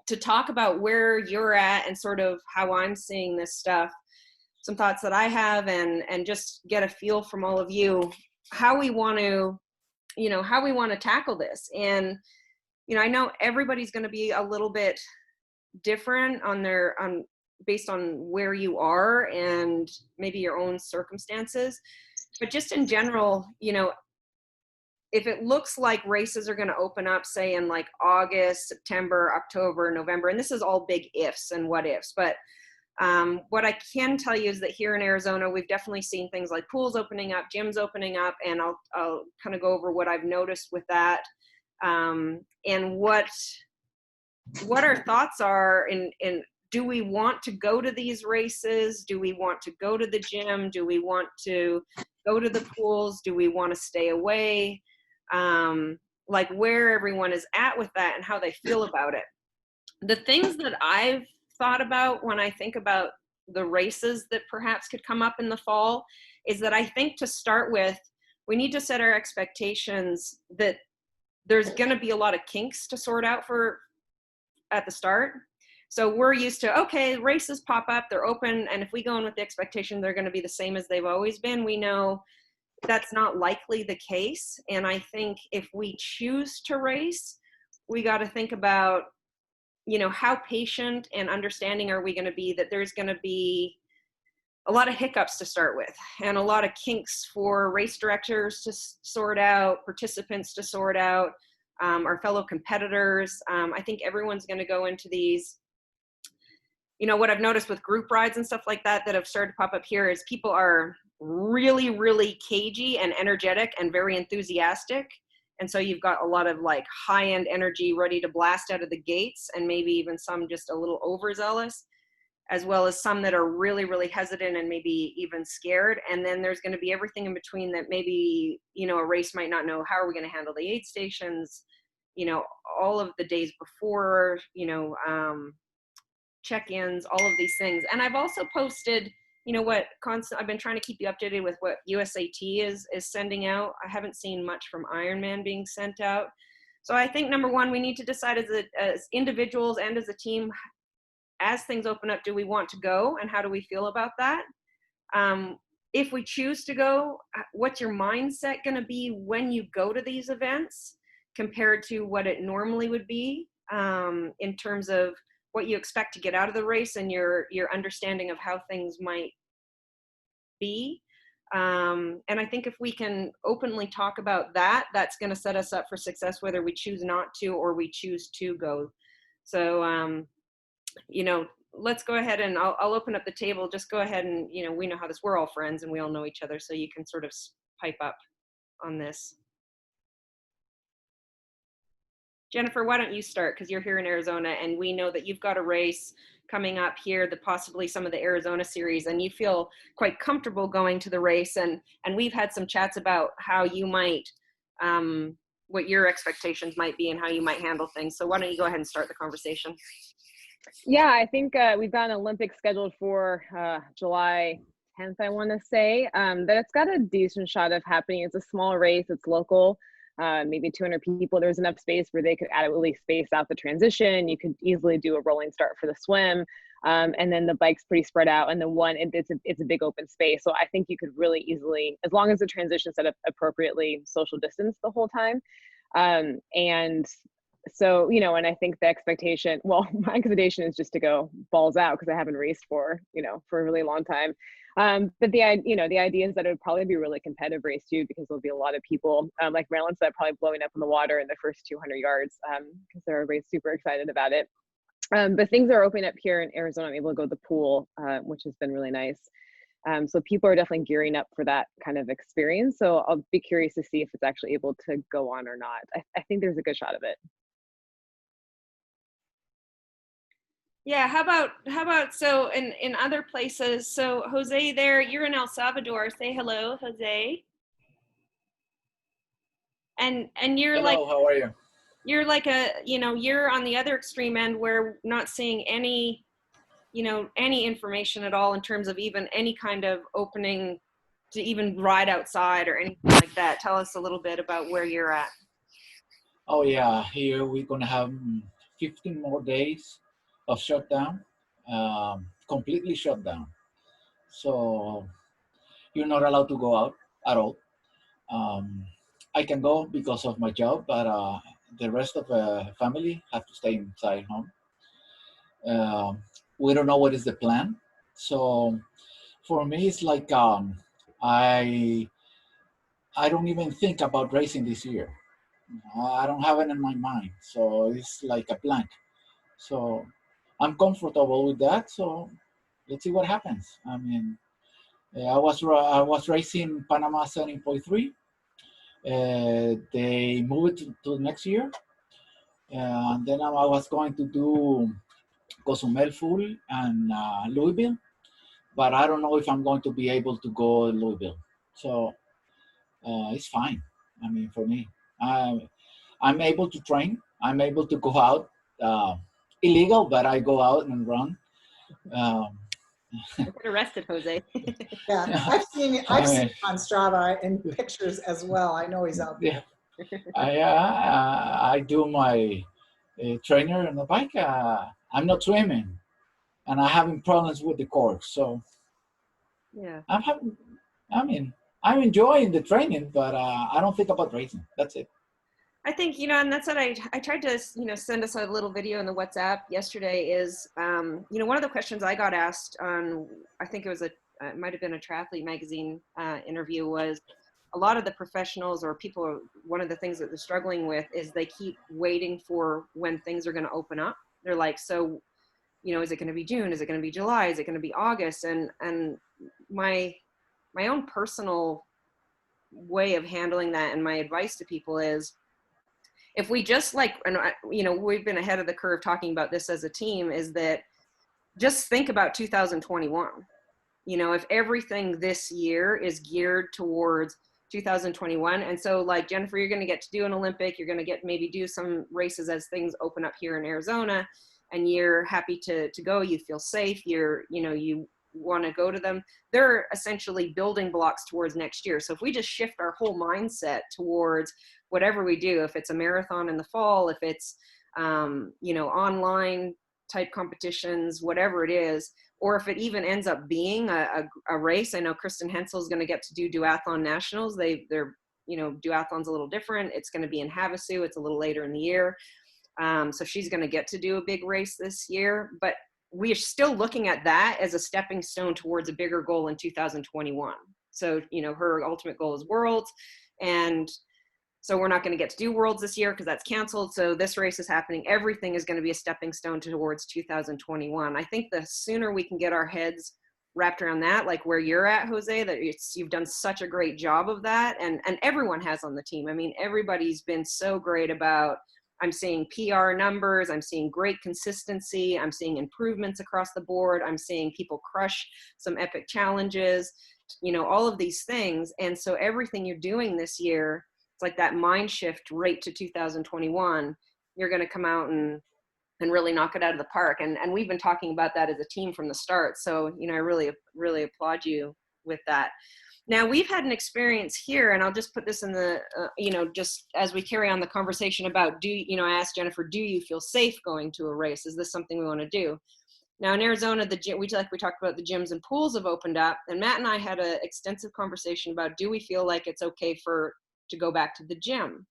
to talk about where you're at and sort of how I'm seeing this stuff, some thoughts that I have, and just get a feel from all of you, how we want to, how we want to tackle this. And, I know everybody's going to be a little bit different based on where you are and maybe your own circumstances. But just in general, if it looks like races are going to open up, say in like August, September, October, November, and this is all big ifs and what ifs, but what I can tell you is that here in Arizona, we've definitely seen things like pools opening up, gyms opening up, and I'll kind of go over what I've noticed with that, and what our thoughts are in do we want to go to these races? Do we want to go to the gym? Do we want to go to the pools? Do we want to stay away? Like where everyone is at with that and how they feel about it. The things that I've thought about when I think about the races that perhaps could come up in the fall is that I think to start with, we need to set our expectations that there's going to be a lot of kinks to sort out at the start. So we're used to, okay, races pop up, they're open, and if we go in with the expectation they're going to be the same as they've always been, we know that's not likely the case. And I think if we choose to race, we got to think about, how patient and understanding are we going to be that there's going to be a lot of hiccups to start with, and a lot of kinks for race directors to sort out, participants to sort out, our fellow competitors. I think everyone's going to go into these. What I've noticed with group rides and stuff like that have started to pop up here is people are really, really cagey and energetic and very enthusiastic. And so you've got a lot of like high-end energy ready to blast out of the gates, and maybe even some just a little overzealous, as well as some that are really, really hesitant and maybe even scared. And then there's going to be everything in between that maybe, a race might not know how are we going to handle the aid stations, all of the days before, check-ins, all of these things. And I've also posted, I've been trying to keep you updated with what USAT is sending out. I haven't seen much from Ironman being sent out. So I think number one, we need to decide as individuals and as a team, as things open up, do we want to go, and how do we feel about that? If we choose to go, what's your mindset going to be when you go to these events compared to what it normally would be, in terms of what you expect to get out of the race and your understanding of how things might be. And I think if we can openly talk about that, that's going to set us up for success, whether we choose not to or we choose to go. So, let's go ahead and I'll open up the table. Just go ahead and, we know how this, we're all friends and we all know each other. So you can sort of pipe up on this. Jennifer, why don't you start? Because you're here in Arizona and we know that you've got a race coming up here, possibly some of the Arizona series, and you feel quite comfortable going to the race. And we've had some chats about how you might, what your expectations might be and how you might handle things. So why don't you go ahead and start the conversation? Yeah, I think we've got an Olympics scheduled for July 10th, I want to say, that it's got a decent shot of happening. It's a small race, it's local. Maybe 200 people. There's enough space where they could adequately space out the transition. You could easily do a rolling start for the swim. And then the bike's pretty spread out, and it's a big open space. So I think you could really easily, as long as the transition set up appropriately, social distance the whole time. And so, and I think the expectation, well, my expectation is just to go balls out because I haven't raced for a really long time. But the idea is that it would probably be a really competitive race too, because there'll be a lot of people, like Marilyn said, probably blowing up in the water in the first 200 yards, because everybody's super excited about it. But things are opening up here in Arizona. I'm able to go to the pool, which has been really nice. So people are definitely gearing up for that kind of experience. So I'll be curious to see if it's actually able to go on or not. I think there's a good shot of it. Yeah, how about so in other places? So Jose, there, you're in El Salvador. Say hello, Jose. And you're hello, like, how are you? You're like you're on the other extreme end where we're not seeing any information at all in terms of even any kind of opening to even ride outside or anything like that. Tell us a little bit about where you're at. Oh yeah, here we're gonna have 15 more days of shutdown, completely shut down. So you're not allowed to go out at all. Um, I can go because of my job, but the rest of the family have to stay inside home. Um, we don't know what is the plan. So for me, it's like I I don't even think about racing this year. I don't have it in my mind, so it's like a blank. So I'm comfortable with that. So let's see what happens. I mean, I was racing Panama 7.3. They moved it to next year, and then I was going to do Cozumel Full and Louisville, but I don't know if I'm going to be able to go Louisville. So it's fine. I mean, for me, I'm able to train. I'm able to go out. Uh, Illegal, but I go out and run. Um, Don't get arrested, Jose. Yeah, I I've seen mean, him on Strava in pictures as well. I know he's out yeah, there. I do my trainer on the bike. I'm not swimming, and I'm having problems with the core. So Yeah. I'm having. I mean, I'm enjoying the training, but I don't think about racing. That's it. I think, and that's what I tried to, send us a little video in the WhatsApp yesterday is, one of the questions I got asked on, I think it might've been a Triathlete magazine interview, was a lot of the professionals or people, one of the things that they're struggling with is they keep waiting for when things are going to open up. They're like, so, is it going to be June? Is it going to be July? Is it going to be August? And my own personal way of handling that and my advice to people is, if we just we've been ahead of the curve talking about this as a team, is that just think about 2021. If everything this year is geared towards 2021, and so like Jennifer, you're going to get to do an Olympic, you're going to get maybe do some races as things open up here in Arizona, and you're happy to go, you feel safe, you want to go to them. They're essentially building blocks towards next year. So if we just shift our whole mindset towards whatever we do, if it's a marathon in the fall, if it's online type competitions, whatever it is, or if it even ends up being a race. I know Kristen Hensel is going to get to do duathlon nationals. They're duathlon's a little different. It's going to be in Havasu. It's a little later in the year. So she's going to get to do a big race this year, but we are still looking at that as a stepping stone towards a bigger goal in 2021. So, her ultimate goal is Worlds. And so we're not going to get to do Worlds this year because that's canceled. So this race is happening. Everything is going to be a stepping stone towards 2021. I think the sooner we can get our heads wrapped around that, like where you're at, Jose, that you've done such a great job of that. And everyone has on the team. I mean, everybody's been so great about, I'm seeing PR numbers, I'm seeing great consistency, I'm seeing improvements across the board, I'm seeing people crush some epic challenges, all of these things. And so everything you're doing this year, it's like that mind shift right to 2021, you're going to come out and really knock it out of the park. And we've been talking about that as a team from the start. So, I really, really applaud you with that. Now, we've had an experience here, and I'll just put this in the, just as we carry on the conversation about, I asked Jennifer, do you feel safe going to a race? Is this something we want to do? Now in Arizona, we talked about the gyms and pools have opened up, and Matt and I had an extensive conversation about, do we feel like it's okay to go back to the gym?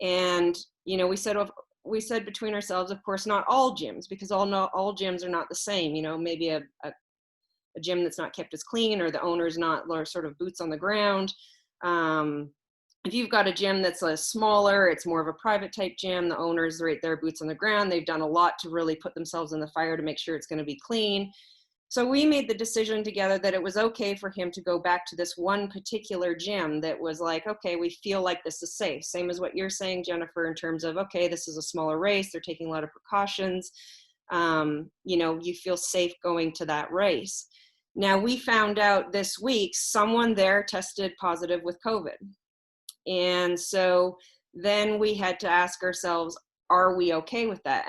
And, we said between ourselves, of course, not all gyms, because all gyms are not the same. Maybe a gym that's not kept as clean, or the owner's not sort of boots on the ground. If you've got a gym that's smaller, it's more of a private type gym, the owner's right there, boots on the ground. They've done a lot to really put themselves in the fire to make sure it's going to be clean. So we made the decision together that it was okay for him to go back to this one particular gym that was like, okay, we feel like this is safe. Same as what you're saying, Jennifer, in terms of, okay, this is a smaller race, they're taking a lot of precautions. You feel safe going to that race. Now, we found out this week someone there tested positive with COVID. And so then we had to ask ourselves, are we okay with that?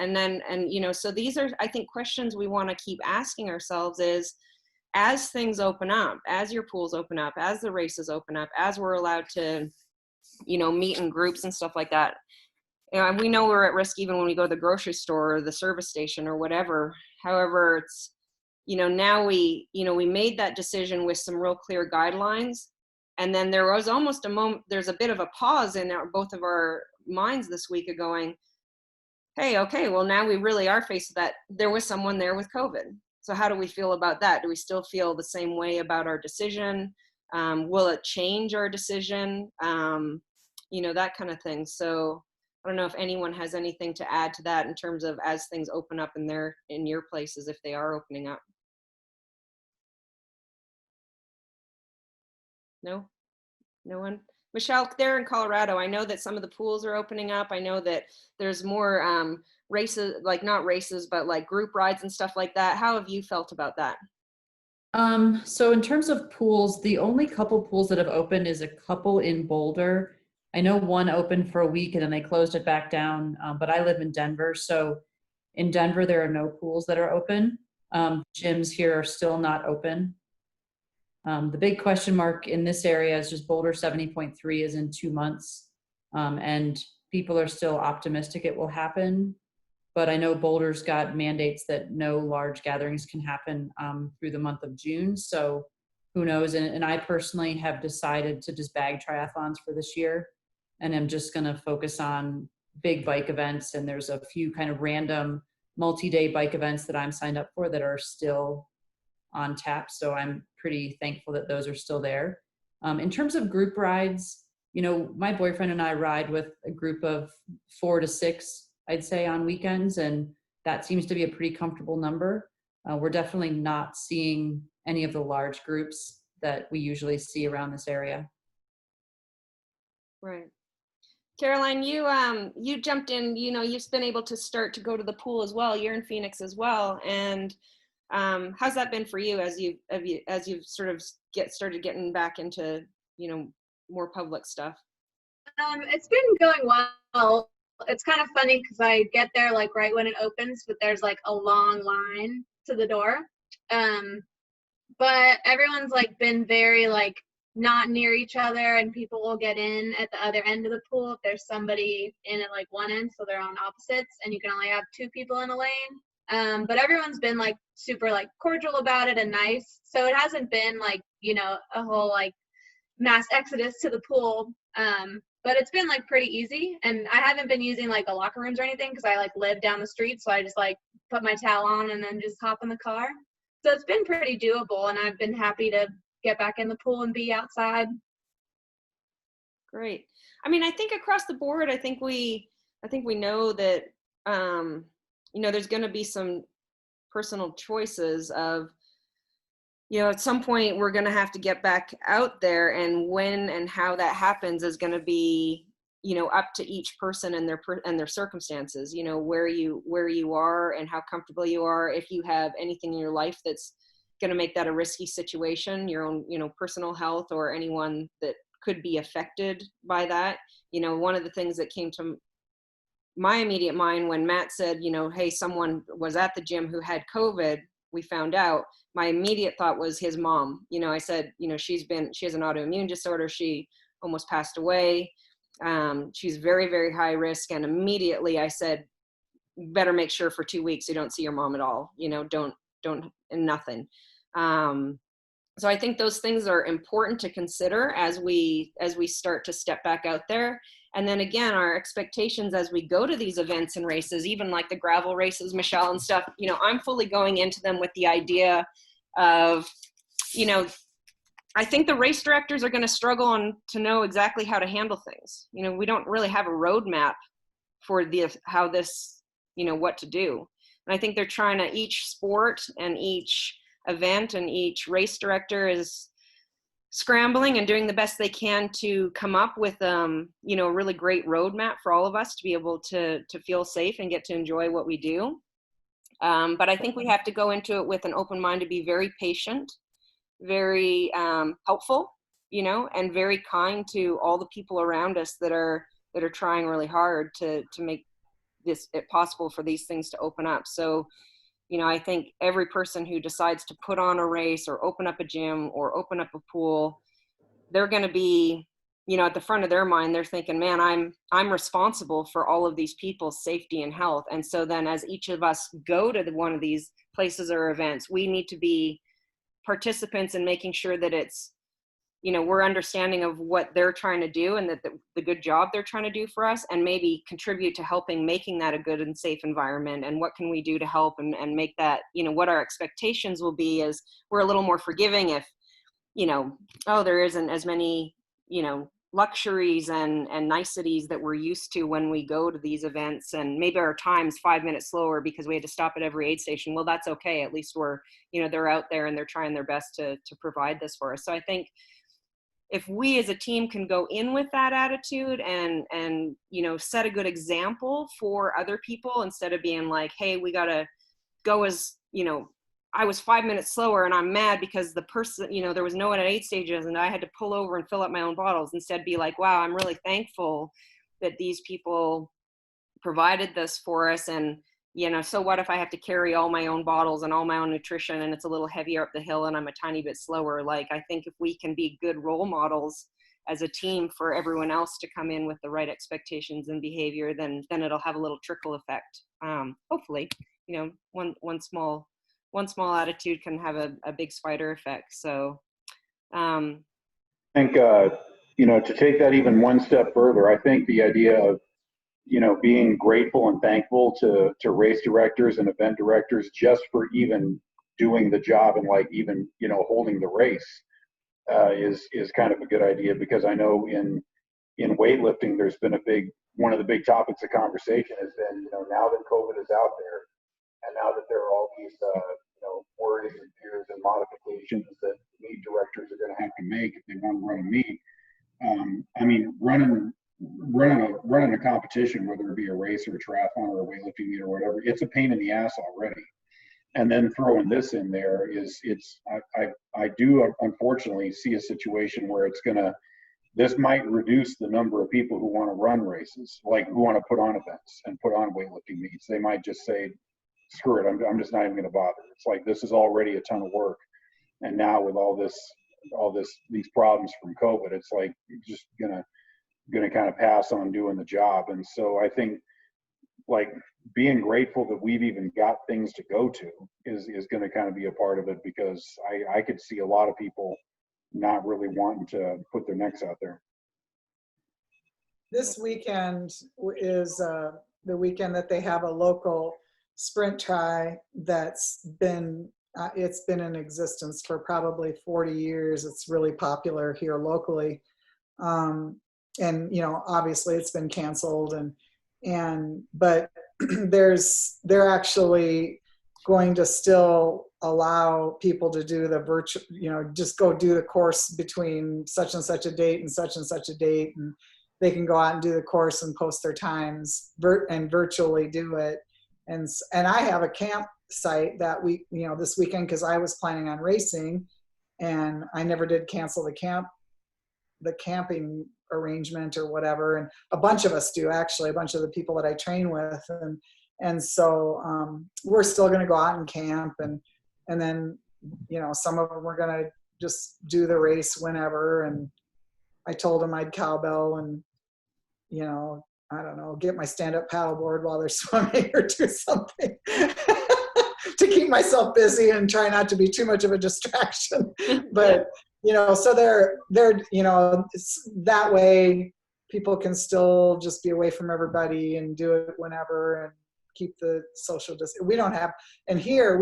So these are, I think, questions we want to keep asking ourselves is, as things open up, as your pools open up, as the races open up, as we're allowed to, meet in groups and stuff like that, and we know we're at risk even when we go to the grocery store or the service station or whatever. However, it's, now we made that decision with some real clear guidelines. And then there was almost a moment, there's a bit of a pause in both of our minds this week of going, hey, okay, well, now we really are faced with that. There was someone there with COVID. So how do we feel about that? Do we still feel the same way about our decision? Will it change our decision? That kind of thing. So I don't know if anyone has anything to add to that in terms of as things open up in your places, if they are opening up. No? No one? Michelle, there in Colorado, I know that some of the pools are opening up. I know that there's more races, like not races, but like group rides and stuff like that. How have you felt about that? So in terms of pools, the only couple pools that have opened is a couple in Boulder. I know one opened for a week and then they closed it back down, but I live in Denver. So in Denver, there are no pools that are open. Gyms here are still not open. The big question mark in this area is just Boulder 70.3 is in 2 months. And people are still optimistic it will happen. But I know Boulder's got mandates that no large gatherings can happen through the month of June. So who knows? And I personally have decided to just bag triathlons for this year. And I'm just going to focus on big bike events. And there's a few kind of random multi-day bike events that I'm signed up for that are still on tap. So I'm pretty thankful that those are still there. In terms of group rides, my boyfriend and I ride with a group of 4 to 6, I'd say, on weekends. And that seems to be a pretty comfortable number. We're definitely not seeing any of the large groups that we usually see around this area. Right. Caroline, you jumped in, you've been able to start to go to the pool as well. You're in Phoenix as well. And how's that been for you as you've sort of started getting back into, more public stuff? It's been going well. It's kind of funny because I get there like right when it opens, but there's like a long line to the door. But everyone's like been very like not near each other, and people will get in at the other end of the pool if there's somebody in at like one end, so they're on opposites, and you can only have 2 people in a lane. But everyone's been like super like cordial about it and nice. So it hasn't been like, a whole like mass exodus to the pool. But it's been like pretty easy, and I haven't been using like the locker rooms or anything because I like live down the street, so I just like put my towel on and then just hop in the car. So it's been pretty doable, and I've been happy to get back in the pool and be outside. Great. I mean, I think across the board, I think we know that there's going to be some personal choices of, at some point we're going to have to get back out there, and when and how that happens is going to be, up to each person and their circumstances, where you are and how comfortable you are. If you have anything in your life that's going to make that a risky situation, your own, personal health or anyone that could be affected by that. One of the things that came to my immediate mind when Matt said, hey, someone was at the gym who had COVID, we found out, my immediate thought was his mom. I said, she has an autoimmune disorder. She almost passed away. She's very, very high risk. And immediately I said, better make sure for 2 weeks you don't see your mom at all. Don't, and nothing. So I think those things are important to consider as we start to step back out there. And then again, our expectations as we go to these events and races, even like the gravel races, Michelle, and stuff, I'm fully going into them with the idea of, I think the race directors are going to struggle to know exactly how to handle things. We don't really have a roadmap for how this, what to do. And I think they're trying to, each sport and each event and each race director is scrambling and doing the best they can to come up with a really great roadmap for all of us to be able to feel safe and get to enjoy what we do. But I think we have to go into it with an open mind, to be very patient, very helpful, and very kind to all the people around us that are trying really hard to make this possible for these things to open up. So I think every person who decides to put on a race or open up a gym or open up a pool, they're going to be you know, at the front of their mind, they're thinking, man, I'm responsible for all of these people's safety and health. And so then as each of us go to one of these places or events, we need to be participants in making sure that it's, you know, we're understanding of what they're trying to do and that the good job they're trying to do for us, and maybe contribute to helping making that a good and safe environment. And what can we do to help and make that, you know, what our expectations will be is we're a little more forgiving if, you know, oh, there isn't as many, you know, luxuries and niceties that we're used to when we go to these events, and maybe our time's 5 minutes slower because we had to stop at every aid station. Well, that's okay. At least we're, you know, they're out there and they're trying their best to provide this for us. So I think if we as a team can go in with that attitude and you know, set a good example for other people, instead of being like, hey, we got to go, as, you know, I was 5 minutes slower and I'm mad because the person, you know, there was no one at aid stages and I had to pull over and fill up my own bottles. Instead, be like, wow, I'm really thankful that these people provided this for us. And, you know, so what if I have to carry all my own bottles and all my own nutrition and it's a little heavier up the hill and I'm a tiny bit slower? Like, I think if we can be good role models as a team for everyone else to come in with the right expectations and behavior, then it'll have a little trickle effect. Hopefully, you know, one small attitude can have a big spider effect. So I think, you know, to take that even one step further, I think the idea of, you know, being grateful and thankful to race directors and event directors just for even doing the job and like even, you know, holding the race is kind of a good idea, because I know in weightlifting, there's been one of the big topics of conversation has been, you know, now that COVID is out there, and now that there are all these, you know, worries and fears and modifications that meet directors are going to have to make if they want to run a meet. I mean, running a competition, whether it be a race or a triathlon or a weightlifting meet or whatever, it's a pain in the ass already. And then throwing this in there I do unfortunately see a situation where this might reduce the number of people who want to run races, like who want to put on events and put on weightlifting meets. They might just say, screw it, I'm just not even going to bother. It's like, this is already a ton of work. And now with these problems from COVID, it's like, you're just gonna kind of pass on doing the job. And so I think, like, being grateful that we've even got things to go to is going to kind of be a part of it, because I could see a lot of people not really wanting to put their necks out there. This weekend is the weekend that they have a local sprint tri that's been it's been in existence for probably 40 years. It's really popular here locally. And, you know, obviously it's been canceled but they're actually going to still allow people to do the virtual, you know, just go do the course between such and such a date and such a date. And they can go out and do the course and post their times and virtually do it. And I have a campsite that you know, this weekend, because I was planning on racing and I never did cancel the camping arrangement or whatever. And a bunch of us do, actually, a bunch of the people that I train with. And so we're still going to go out and camp. And then, you know, some of them we're going to just do the race whenever. And I told them I'd cowbell and, you know, I don't know, get my stand-up paddleboard while they're swimming or do something to keep myself busy and try not to be too much of a distraction. But, you know, so they're, you know, that way people can still just be away from everybody and do it whenever and keep the social distance. We don't have anywhere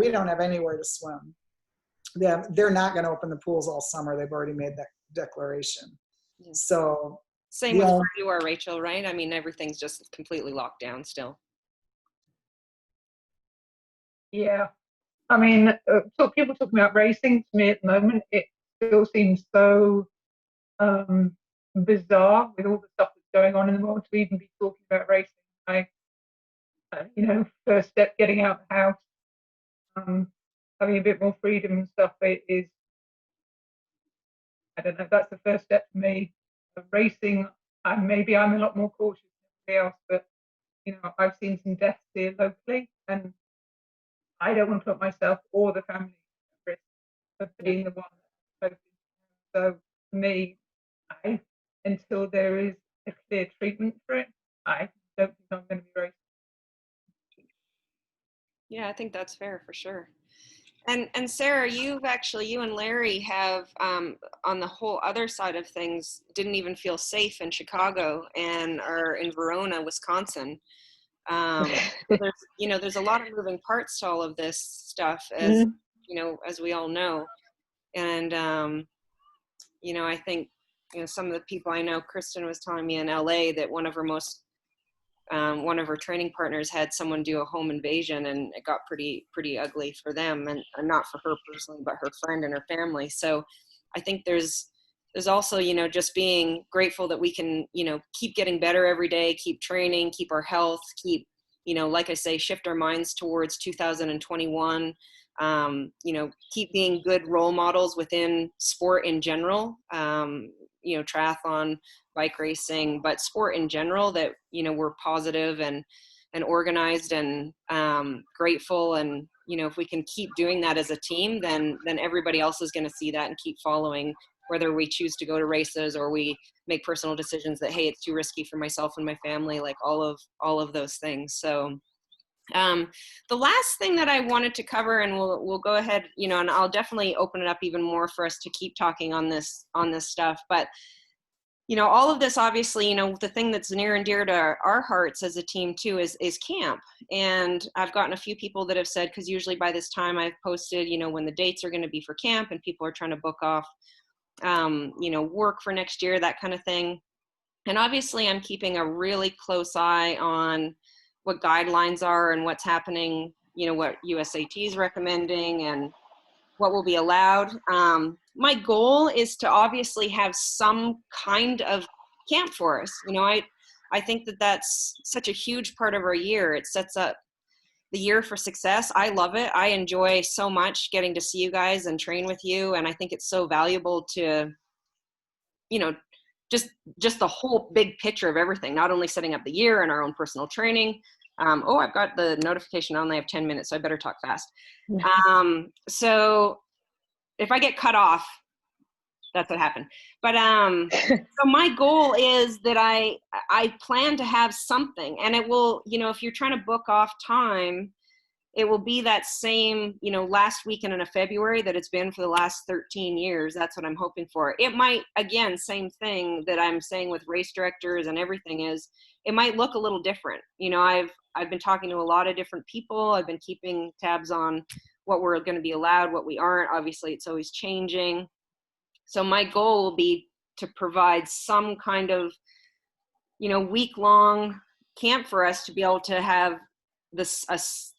to swim. They're not going to open the pools all summer. They've already made that declaration. Yeah. So same with where you are, Rachel, right? I mean, everything's just completely locked down still. Yeah. I mean, so people talking about racing, to me at the moment, it still seems so bizarre with all the stuff that's going on in the world to even be talking about racing. You know, first step, getting out of the house, having a bit more freedom and stuff, it is, I don't know, that's the first step for me. Racing, maybe I'm a lot more cautious than everybody else, but, you know, I've seen some deaths here locally, and I don't want to put myself or the family at risk of being the one that's. So for me, I until there is a clear treatment for it, I don't think I'm going to be racing. Yeah, I think that's fair for sure. And Sarah, you and Larry have, on the whole other side of things, didn't even feel safe in Chicago and are in Verona, Wisconsin. So there's a lot of moving parts to all of this stuff, as as we all know. And I think some of the people I know, Kristen was telling me in LA that one of her training partners had someone do a home invasion, and it got pretty ugly for them, and not for her personally, but her friend and her family. So I think there's also, just being grateful that we can, keep getting better every day, keep training, keep our health, keep, like I say, shift our minds towards 2021, keep being good role models within sport in general, triathlon, bike racing, but sport in general, that, we're positive and organized and grateful. And, if we can keep doing that as a team, then everybody else is going to see that and keep following, whether we choose to go to races or we make personal decisions that, hey, it's too risky for myself and my family, like all of those things. So the last thing that I wanted to cover, and we'll go ahead, and I'll definitely open it up even more for us to keep talking on this stuff, but all of this, obviously, the thing that's near and dear to our hearts as a team too is camp. And I've gotten a few people that have said, because usually by this time I've posted, when the dates are going to be for camp, and people are trying to book off, work for next year, that kind of thing. And obviously I'm keeping a really close eye on what guidelines are and what's happening, what USAT is recommending and what will be allowed. My goal is to obviously have some kind of camp for us. I think that that's such a huge part of our year. It sets up the year for success. I love it. I enjoy so much getting to see you guys and train with you. And I think it's so valuable to, just the whole big picture of everything, not only setting up the year and our own personal training. I've got the notification. I only have 10 minutes, so I better talk fast. So if I get cut off, that's what happened. But so my goal is that I plan to have something, and it will, if you're trying to book off time, it will be that same, last weekend in February that it's been for the last 13 years. That's what I'm hoping for. It might, again, same thing that I'm saying with race directors and everything, is it might look a little different. I've been talking to a lot of different people. I've been keeping tabs on what we're going to be allowed, what we aren't. Obviously, it's always changing. So my goal will be to provide some kind of, week-long camp for us to be able to have this, as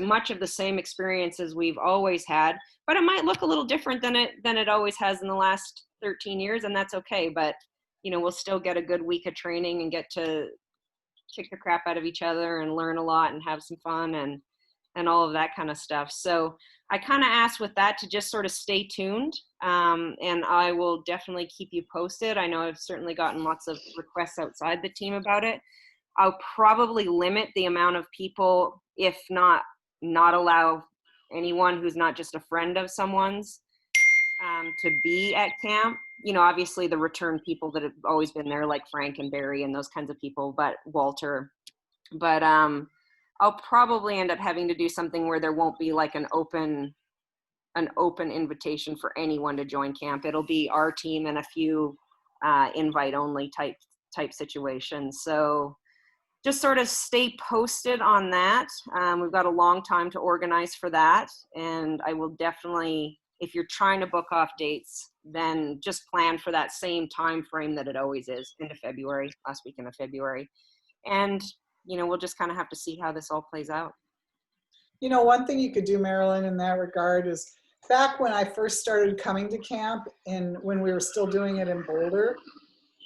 much of the same experience as we've always had. But it might look a little different than it always has in the last 13 years, and that's okay. But, we'll still get a good week of training and get to kick the crap out of each other and learn a lot and have some fun and all of that kind of stuff. So I kind of asked with that to just sort of stay tuned, and I will definitely keep you posted. I know I've certainly gotten lots of requests outside the team about it. I'll probably limit the amount of people, if not allow anyone who's not just a friend of someone's to be at camp. Obviously the return people that have always been there, like Frank and Barry and those kinds of people, but Walter. But I'll probably end up having to do something where there won't be like an open invitation for anyone to join camp. It'll be our team and a few invite only type situations. So just sort of stay posted on that. We've got a long time to organize for that. And I will definitely, if you're trying to book off dates, then just plan for that same time frame that it always is, into February, last weekend of February. And, we'll just kind of have to see how this all plays out. One thing you could do, Marilyn, in that regard is, back when I first started coming to camp and when we were still doing it in Boulder,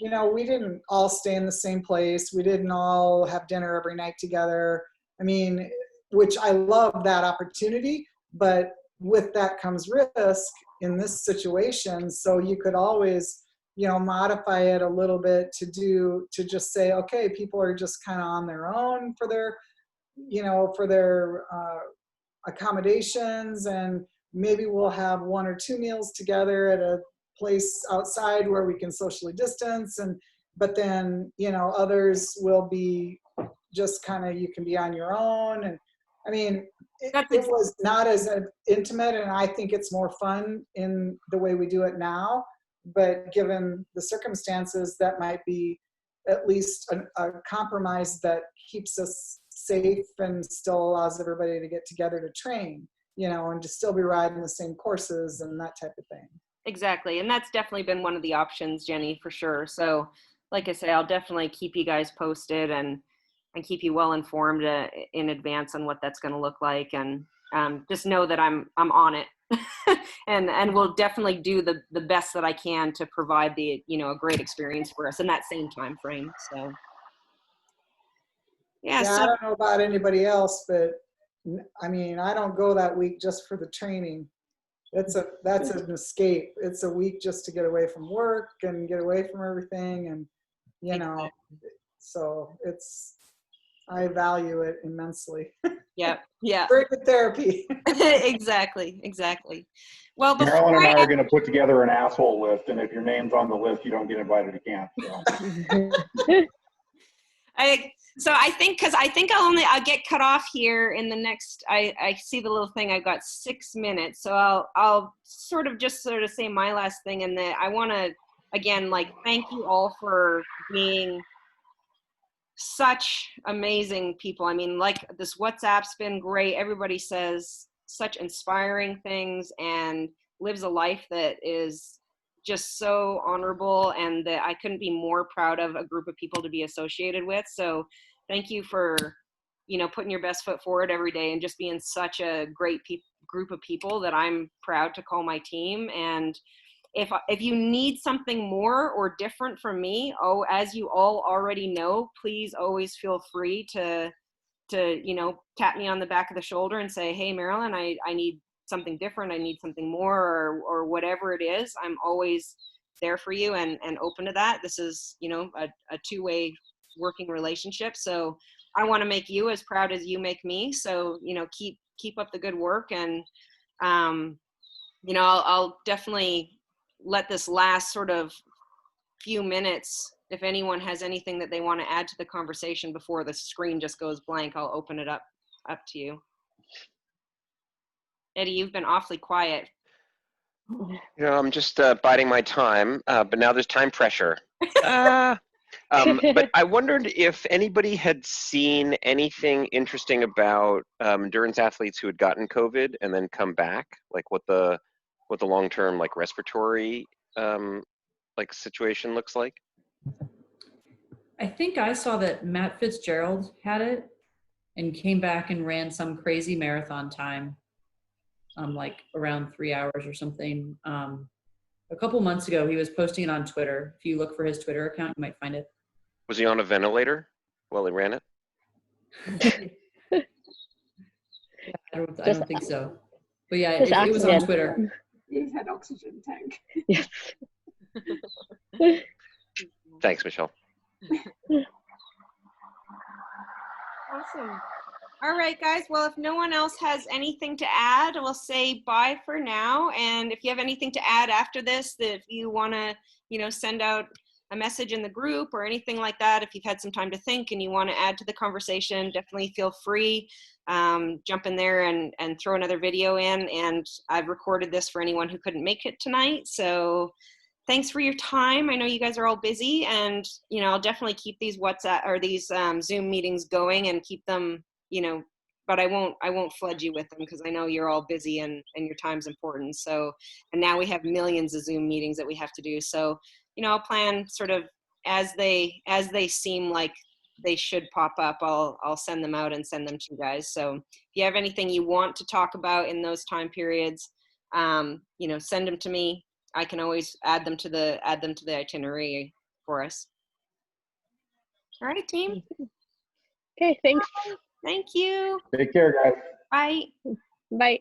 we didn't all stay in the same place. We didn't all have dinner every night together. I mean, which I love that opportunity, but with that comes risk in this situation. So you could always, modify it a little bit to just say, okay, people are just kind of on their own for their, accommodations, and maybe we'll have 1 or 2 meals together at a place outside where we can socially distance, but then, others will be just kind of, you can be on your own. And I mean, it was not as intimate, and I think it's more fun in the way we do it now. But given the circumstances, that might be at least a compromise that keeps us safe and still allows everybody to get together to train, and to still be riding the same courses and that type of thing. Exactly. And that's definitely been one of the options, Jenny, for sure. So like I say, I'll definitely keep you guys posted and keep you well informed in advance on what that's going to look like. And just know that I'm on it and we'll definitely do the best that I can to provide a great experience for us in that same time frame. So yeah, I don't know about anybody else, but I mean, I don't go that week just for the training. That's an escape. It's a week just to get away from work and get away from everything. And, so I value it immensely. Yeah. Very good therapy. Exactly. Well, Marilyn and I are going to put together an asshole list, and if your name's on the list, you don't get invited to camp. So. I think I'll get cut off here in the next, I see the little thing, I've got 6 minutes. So I'll sort of say my last thing, and that I want to, again, thank you all for being such amazing people. I mean, this WhatsApp's been great. Everybody says such inspiring things and lives a life that is just so honorable, and that I couldn't be more proud of a group of people to be associated with. So thank you for, putting your best foot forward every day and just being such a great group of people that I'm proud to call my team. And if you need something more or different from me, as you all already know, please always feel free to tap me on the back of the shoulder and say, hey, Marilyn, I need something different. I need something more, or whatever it is. I'm always there for you and open to that. This is, a two-way working relationship. So I want to make you as proud as you make me. So, keep up the good work. And, I'll definitely let this last sort of few minutes, if anyone has anything that they want to add to the conversation before the screen just goes blank, I'll open it up to you. Eddie, you've been awfully quiet. I'm just biding my time, but now there's time pressure. But I wondered if anybody had seen anything interesting about endurance athletes who had gotten COVID and then come back, like what the long-term respiratory situation looks like. I think I saw that Matt Fitzgerald had it and came back and ran some crazy marathon time, around 3 hours or something. A couple months ago, he was posting it on Twitter. If you look for his Twitter account, you might find it. Was he on a ventilator while he ran it? I don't think so. But yeah, it was on Twitter. He had oxygen tank. Yes. Thanks, Michelle. Awesome. All right, guys. Well, if no one else has anything to add, we'll say bye for now. And if you have anything to add after this, that if you want to, send out a message in the group or anything like that, if you've had some time to think and you want to add to the conversation, definitely feel free. Jump in there and throw another video in. And I've recorded this for anyone who couldn't make it tonight. So thanks for your time. I know you guys are all busy, and I'll definitely keep these WhatsApp or these Zoom meetings going and keep them, but I won't flood you with them because I know you're all busy and your time's important. So, and now we have millions of Zoom meetings that we have to do. So, I'll plan sort of as they seem like they should pop up, I'll send them out and send them to you guys. So if you have anything you want to talk about in those time periods, send them to me. I can always add them to the itinerary for us. All right, team. Okay, thanks. Thank you. Take care, guys. Bye. Bye.